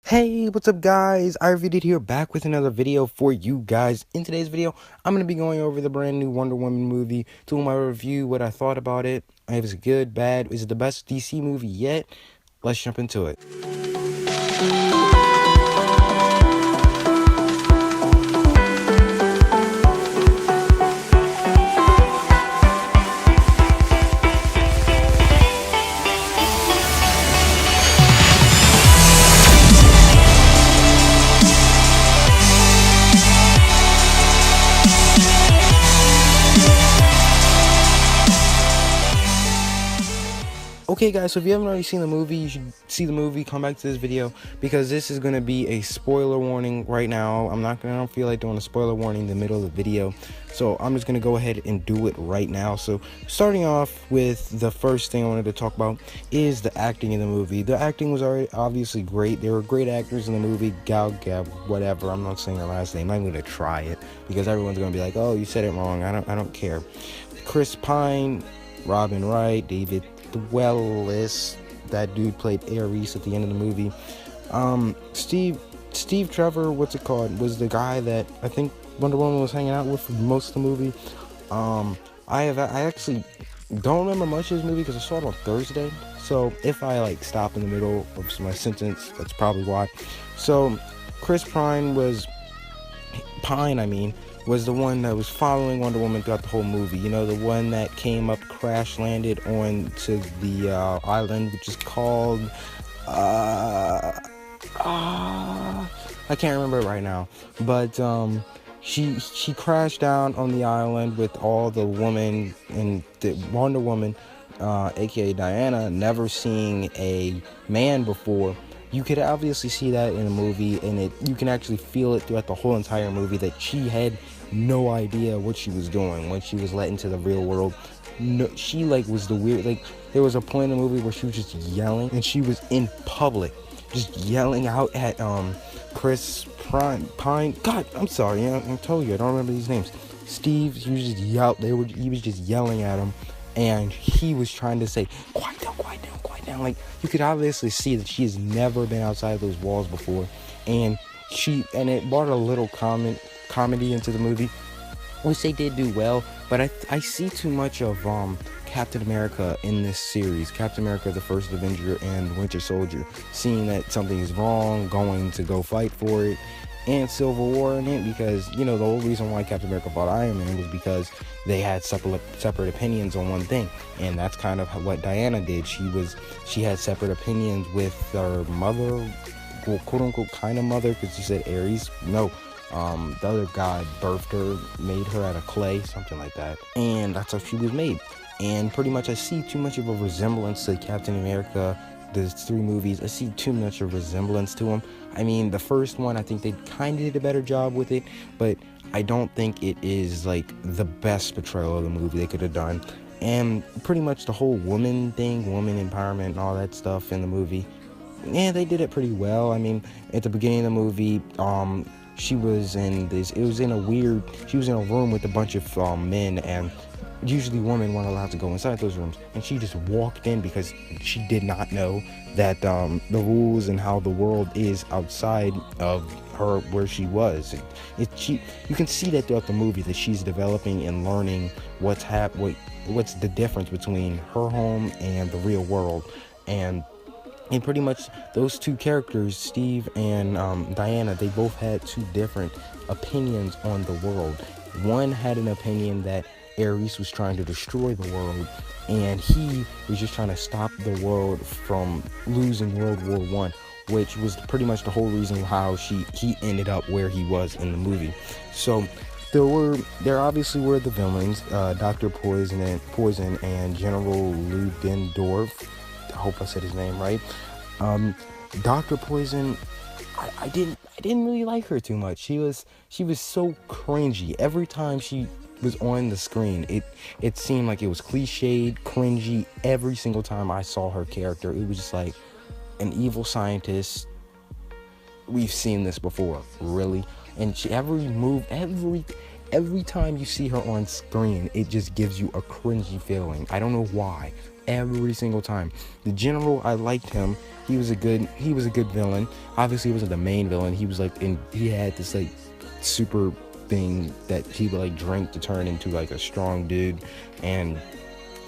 Hey, what's up guys? iReviewedIt here, back with another video for you guys. In today's video, I'm going to be going over the brand new Wonder Woman movie, doing my review, what I thought about it. Is it good, bad? Is it the best DC movie yet? Let's jump into it. Okay guys, so if you haven't already seen the movie, you should see the movie, come back to this video, because this is going to be a spoiler warning right now. I don't feel like doing a spoiler warning in the middle of the video, so I'm just going to go ahead and do it right now. So starting off with the first thing I wanted to talk about is the acting in the movie. The acting was already obviously great. There were great actors in the movie. Gal Gab, whatever, I'm not saying her last name. I'm going to try it, because everyone's going to be like, oh, you said it wrong. I don't care. Chris Pine, Robin Wright, David Wellis, that dude played Ares at the end of the movie. Steve Trevor, what's it called, was the guy that I think Wonder Woman was hanging out with for most of the movie. I actually don't remember much of this movie because I saw it on Thursday, so if I like stop in the middle of my sentence, that's probably why. So Chris Pine was the one that was following Wonder Woman throughout the whole movie. You know, the one that came up, crash landed onto the island, which is called I can't remember it right now, but she crashed down on the island with all the women, and the Wonder Woman, aka Diana, never seeing a man before. You could obviously see that in the movie, and you can actually feel it throughout the whole entire movie that she had no idea what she was doing when she was let into the real world. No, she was the weird, there was a point in the movie where she was just yelling, and she was in public just yelling out at Chris Pine. God, I'm sorry, I told you I don't remember these names. Steve, he was just he was just yelling at him, and he was trying to say, quiet down, quiet down, quiet down. Like, you could obviously see that she has never been outside those walls before, and it brought a little comedy into the movie, which they did do well. But I see too much of Captain America in this series. Captain America, the First Avenger, and Winter Soldier, seeing that something is wrong, going to go fight for it, and Civil War in it, because, you know, the whole reason why Captain America fought Iron Man was because they had separate opinions on one thing, and that's kind of what Diana did. She had separate opinions with her mother, well, quote unquote kind of mother, because she said Ares. No, the other god birthed her, made her out of clay, something like that, and that's how she was made. And pretty much I see too much of a resemblance to Captain America. There's 3 movies. I see too much of resemblance to them. I mean, the first one, I think they kind of did a better job with it, but I don't think it is like the best portrayal of the movie they could have done. And pretty much the whole woman thing, woman empowerment and all that stuff in the movie, yeah, they did it pretty well. I mean, at the beginning of the movie, she was in a room with a bunch of men, and usually women weren't allowed to go inside those rooms, and she just walked in because she did not know that the rules and how the world is outside of her, where she was. You can see that throughout the movie, that she's developing and learning what's the difference between her home and the real world. And pretty much those 2 characters, Steve and Diana, they both had 2 different opinions on the world. One had an opinion that Ares was trying to destroy the world, and he was just trying to stop the world from losing World War I, which was pretty much the whole reason how he ended up where he was in the movie. So there obviously were the villains, Dr. Poison and General Ludendorff. I hope I said his name right. Dr. Poison, I didn't really like her too much. She was so cringy. Every time she was on the screen, it seemed like it was cliched, cringy. Every single time I saw her character, it was just like an evil scientist. We've seen this before, really. And every time you see her on screen, it just gives you a cringy feeling. I don't know why, every single time. The general, I liked him. He was a good villain. Obviously, he wasn't the main villain. He was like, he had this like super thing that he would like drink to turn into like a strong dude, and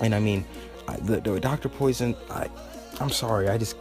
I mean, the Dr. Poison. I'm sorry. I just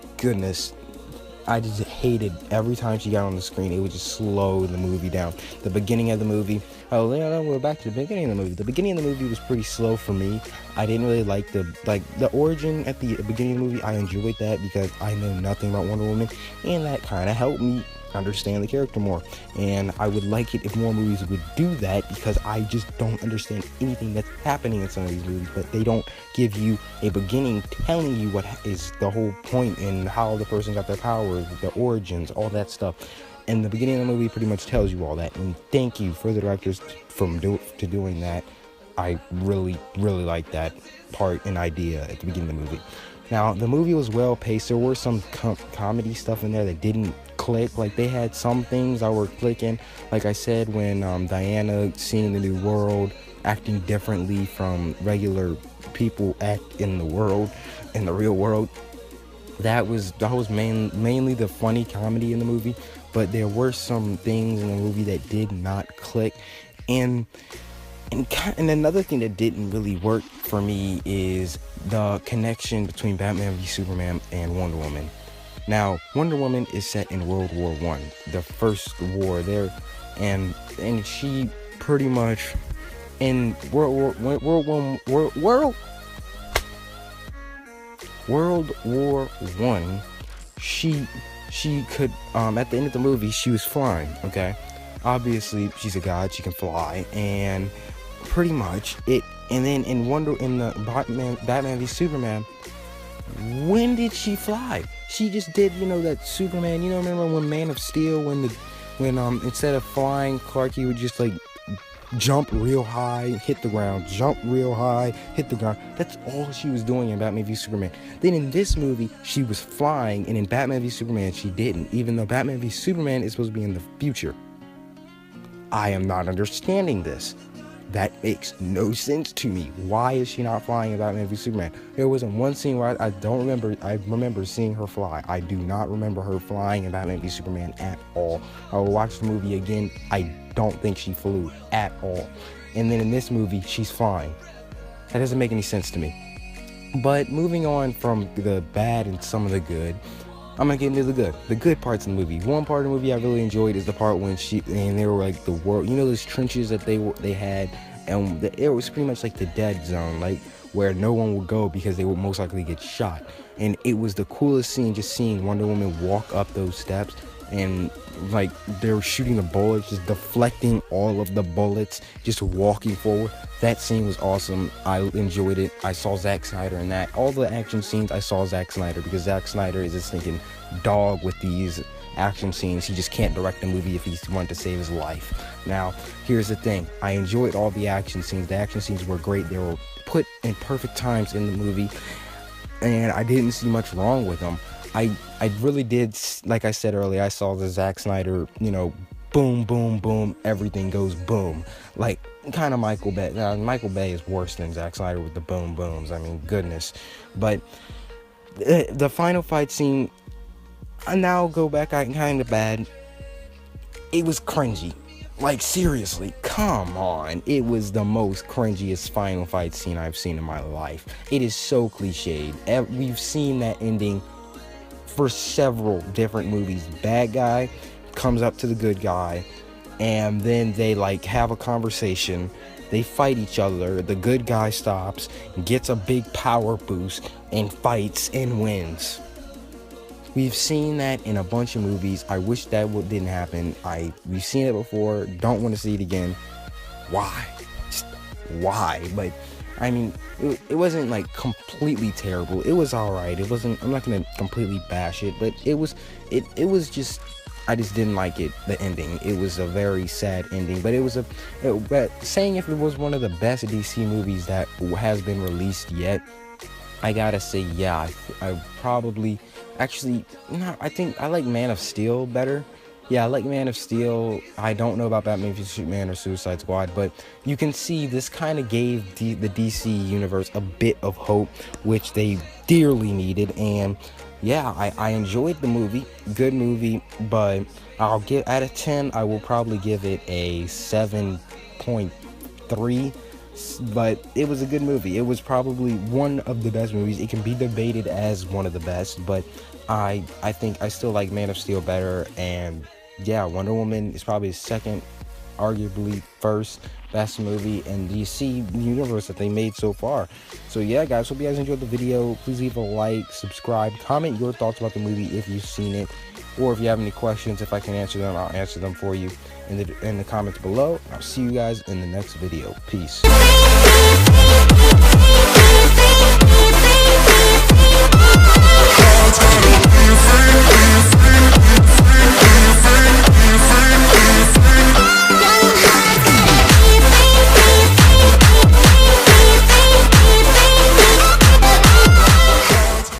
hated every time she got on the screen. It would just slow the movie down. The beginning of the movie. Oh, no, we're back to the beginning of the movie. The beginning of the movie was pretty slow for me. I didn't really like the origin at the beginning of the movie. I enjoyed that because I know nothing about Wonder Woman, and that kind of helped me understand the character more. And I would like it if more movies would do that, because I just don't understand anything that's happening in some of these movies, but they don't give you a beginning telling you what is the whole point and how the person got their powers, the origins, all that stuff. And the beginning of the movie pretty much tells you all that, and thank you for the directors to doing that. I really like that part and idea at the beginning of the movie. Now, the movie was well paced. There were some comedy stuff in there that didn't click. Like, they had some things that were clicking. Like I said, when Diana seeing the new world, acting differently from regular people act in the real world. That was mainly the funny comedy in the movie. But there were some things in the movie that did not click. And another thing that didn't really work for me is the connection between Batman v Superman and Wonder Woman. Now, Wonder Woman is set in World War I, the first war there, and she pretty much in World War I, she could at the end of the movie she was flying. Okay, obviously she's a god, she can fly, and pretty much it. And then in the Batman v Superman, when did she fly? She just did, that Superman, remember when Man of Steel, when instead of flying, Clark, he would just like jump real high, hit the ground, jump real high, hit the ground. That's all she was doing in Batman v Superman. Then in this movie, she was flying, and in Batman v Superman, she didn't, even though Batman v Superman is supposed to be in the future. I am not understanding this. That makes no sense to me. Why is she not flying in Batman v Superman? There wasn't one scene where I remember seeing her fly. I do not remember her flying in Batman v Superman at all. I will watch the movie again. I don't think she flew at all. And then in this movie, she's flying. That doesn't make any sense to me. But moving on from the bad and some of the good, I'm gonna get into the good parts of the movie. One part of the movie I really enjoyed is the part when they were like the world, those trenches that they had, and it was pretty much like the dead zone, like where no one would go because they would most likely get shot. And it was the coolest scene, just seeing Wonder Woman walk up those steps, and like they were shooting the bullets, just deflecting all of the bullets, just walking forward. That scene was awesome. I enjoyed it. I saw Zack Snyder in that. All the action scenes, I saw Zack Snyder, because Zack Snyder is this thinking dog with these action scenes. He just can't direct a movie if he wanted to save his life. Now, here's the thing. I enjoyed all the action scenes. The action scenes were great. They were put in perfect times in the movie, and I didn't see much wrong with them. I really did, like I said earlier, I saw the Zack Snyder, boom, boom, boom, everything goes boom. Like, kind of Michael Bay. Now, Michael Bay is worse than Zack Snyder with the boom booms. I mean, goodness. But the final fight scene, I now go back, I kind of bad. It was cringy. Like, seriously, come on. It was the most cringiest final fight scene I've seen in my life. It is so cliched. We've seen that ending for several different movies. Bad guy comes up to the good guy, and then they like have a conversation. They fight each other. The good guy stops, gets a big power boost, and fights and wins. We've seen that in a bunch of movies. I wish that didn't happen. We've seen it before. Don't want to see it again. Why? Just why? But I mean, it wasn't like completely terrible. It was alright. It wasn't. I'm not gonna completely bash it, but it was just. I just didn't like it. The ending. It was a very sad ending. But but saying if it was one of the best DC movies that has been released yet, I gotta say, yeah. I probably actually no. I think I like Man of Steel better. Yeah, I like Man of Steel. I don't know about Batman v Superman or Suicide Squad, but you can see this kind of gave the DC universe a bit of hope, which they dearly needed. And yeah, I enjoyed the movie. Good movie, but I'll give, out of 10, I will probably give it a 7.3. But it was a good movie. It was probably one of the best movies. It can be debated as one of the best, but I think I still like Man of Steel better. And yeah, Wonder Woman is probably second, arguably first best movie in DC universe that they made so far. So yeah, guys, hope you guys enjoyed the video. Please leave a like, subscribe, comment your thoughts about the movie if you've seen it, or if you have any questions. If I can answer them, I'll answer them for you in the comments below. I'll see you guys in the next video. Peace.